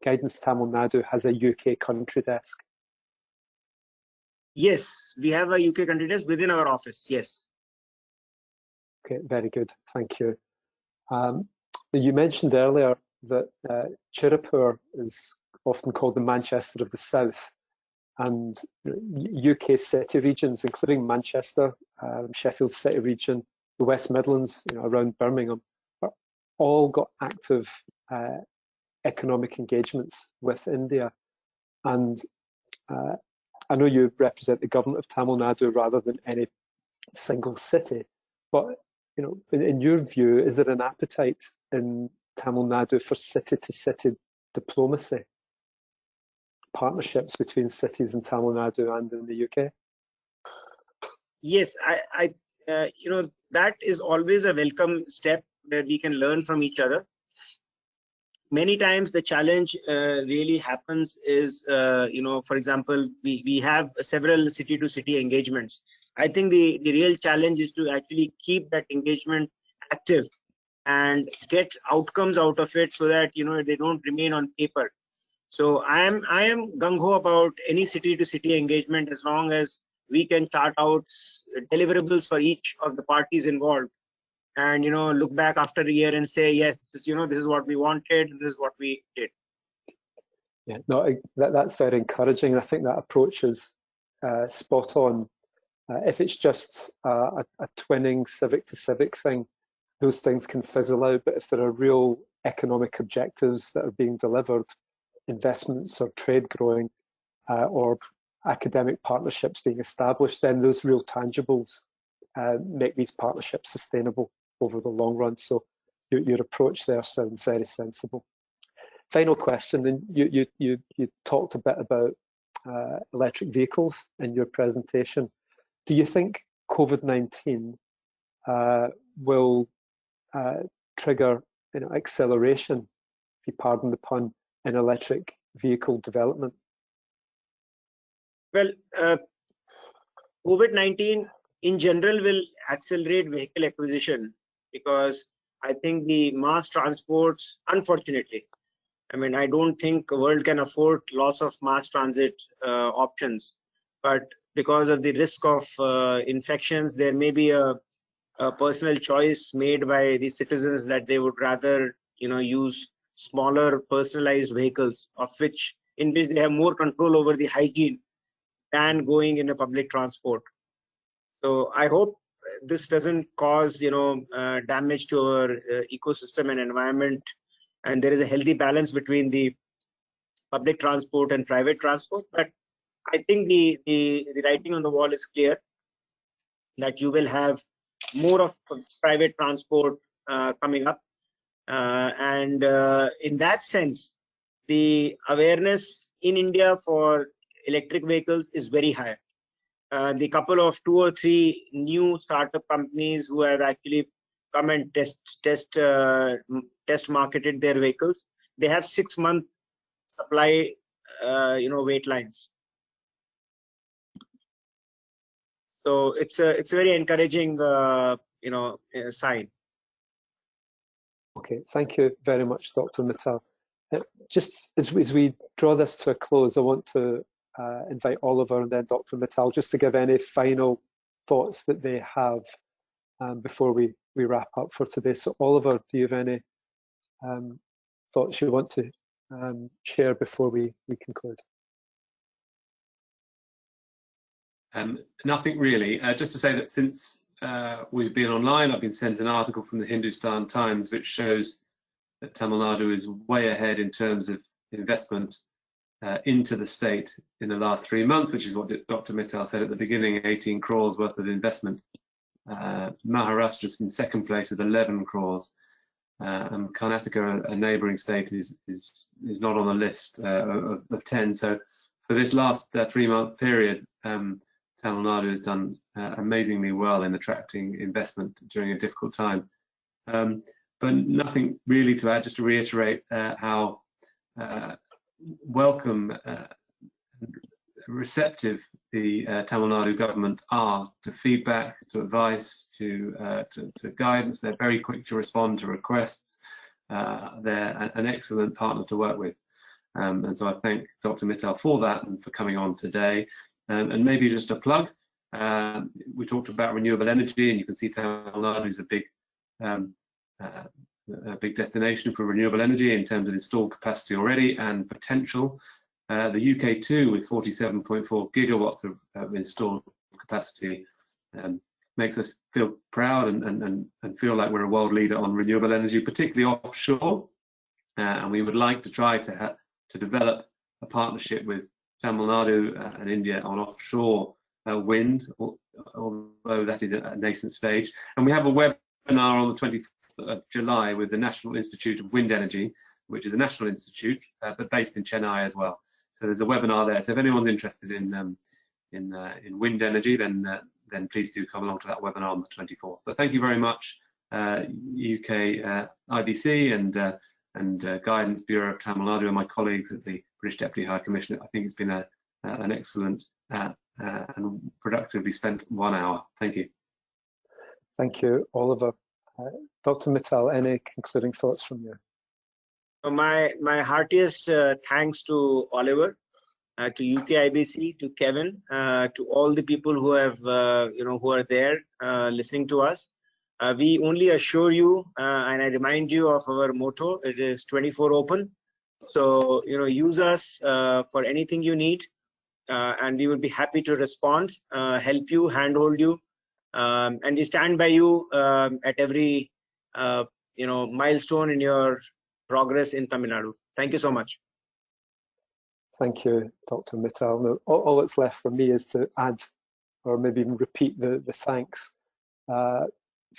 Guidance Tamil Nadu has a UK country desk. Yes, we have a UK country desk within our office. Yes. Okay, very good. Thank you. You mentioned earlier that Chirapur is often called the Manchester of the South, and UK city regions, including Manchester, Sheffield City region, the West Midlands, around Birmingham, are all got active economic engagements with India. And I know you represent the government of Tamil Nadu rather than any single city, but in your view, is there an appetite in Tamil Nadu for city-to-city diplomacy, partnerships between cities in Tamil Nadu and in the UK? Yes, I that is always a welcome step where we can learn from each other. Many times the challenge really happens is, for example, we have several city-to-city engagements. I think the real challenge is to actually keep that engagement active and get outcomes out of it so that they don't remain on paper. So I am gung-ho about any city-to-city engagement as long as we can chart out deliverables for each of the parties involved, and look back after a year and say, yes, this is what we wanted, this is what we did. Yeah, no, that's very encouraging. I think that approach is spot on. If it's just a twinning civic to civic thing, those things can fizzle out. But if there are real economic objectives that are being delivered, investments or trade growing, or academic partnerships being established, then those real tangibles make these partnerships sustainable over the long run. So your approach there sounds very sensible. Final question, and you talked a bit about electric vehicles in your presentation. Do you think COVID-19 will trigger acceleration, if you pardon the pun, in electric vehicle development? Well, COVID-19 in general will accelerate vehicle acquisition, because I think the mass transports, unfortunately, I don't think the world can afford lots of mass transit options, but because of the risk of infections, there may be a personal choice made by the citizens that they would rather use smaller personalized vehicles in which they have more control over the hygiene than going in a public transport. So I hope this doesn't cause damage to our ecosystem and environment, and there is a healthy balance between the public transport and private transport. But I think the writing on the wall is clear that you will have more of private transport coming up, and in that sense, the awareness in India for electric vehicles is very high. The couple of 2 or 3 new startup companies who have actually come and test marketed their vehicles, they have 6-month supply wait lines. So it's a very encouraging sign. Okay, thank you very much, Dr. Mittal. Just as we draw this to a close, I want to invite Oliver and then Dr. Mittal just to give any final thoughts that they have before we wrap up for today. So Oliver, do you have any thoughts you want to share before we conclude? Nothing really. Just to say that since we've been online, I've been sent an article from the Hindustan Times which shows that Tamil Nadu is way ahead in terms of investment into the state in the last 3 months, which is what Dr. Mittal said at the beginning, 18 crores worth of investment. Maharashtra's in second place with 11 crores. And Karnataka, a neighbouring state, is not on the list of 10. So for this last 3-month period, Tamil Nadu has done amazingly well in attracting investment during a difficult time. But nothing really to add, just to reiterate how welcome receptive the Tamil Nadu government are to feedback, to advice, to guidance. They're very quick to respond to requests. They're an excellent partner to work with. And so I thank Dr. Mittal for that and for coming on today. And maybe just a plug. We talked about renewable energy, and you can see Tamil Nadu is a big destination for renewable energy in terms of installed capacity already and potential. The UK too, with 47.4 gigawatts of installed capacity, makes us feel proud and feel like we're a world leader on renewable energy, particularly offshore. And we would like to try to develop a partnership with Tamil Nadu and India on offshore wind, although that is at a nascent stage. And we have a webinar on the 24th of July with the National Institute of Wind Energy, which is a national institute, but based in Chennai as well. So there's a webinar there. So if anyone's interested in wind energy, then please do come along to that webinar on the 24th. But thank you very much, UK IBC and Guidance Bureau of Tamil Nadu and my colleagues at the British Deputy High Commissioner. I think it's been an excellent and productively spent 1 hour. Thank you. Thank you, Oliver. Dr. Mittal, any concluding thoughts from you? My heartiest thanks to Oliver, to UK IBC, to Kevin, to all the people who have who are there listening to us. We only assure you, and I remind you of our motto. It is 24 open. So use us for anything you need, and we will be happy to respond, help you, handhold you, and we stand by you at every milestone in your progress in Tamil Nadu. Thank you so much. Thank you, Dr. Mittal. Now, all that's left for me is to add, or maybe even repeat the thanks.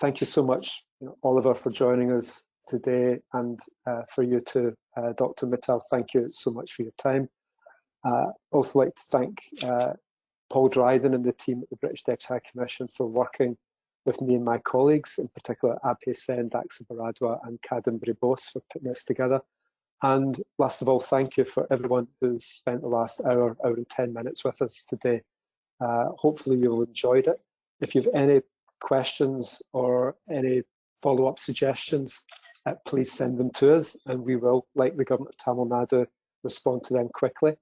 Thank you so much, Oliver, for joining us today, and for you too, Dr. Mittal. Thank you so much for your time. Also like to thank Paul Dryden and the team at the British Deputy High Commission for working with me and my colleagues, in particular Abhay Sen, Daxa Baradwa and Kadambari Bose for putting this together. And last of all, thank you for everyone who's spent the last hour and 10 minutes with us today. Hopefully you'll enjoyed it. If you've any questions or any follow-up suggestions, please send them to us, and we will, like the Government of Tamil Nadu, respond to them quickly.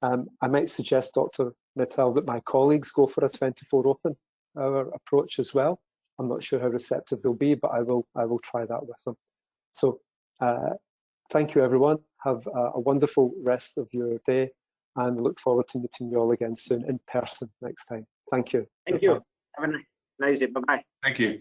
I might suggest, Dr. Mittal, that my colleagues go for a 24 open hour approach as well. I'm not sure how receptive they'll be, but I will try that with them. So thank you, everyone. Have a wonderful rest of your day, and look forward to meeting you all again soon in person next time. Thank you. Thank you. Have a nice day. Bye-bye. Thank you.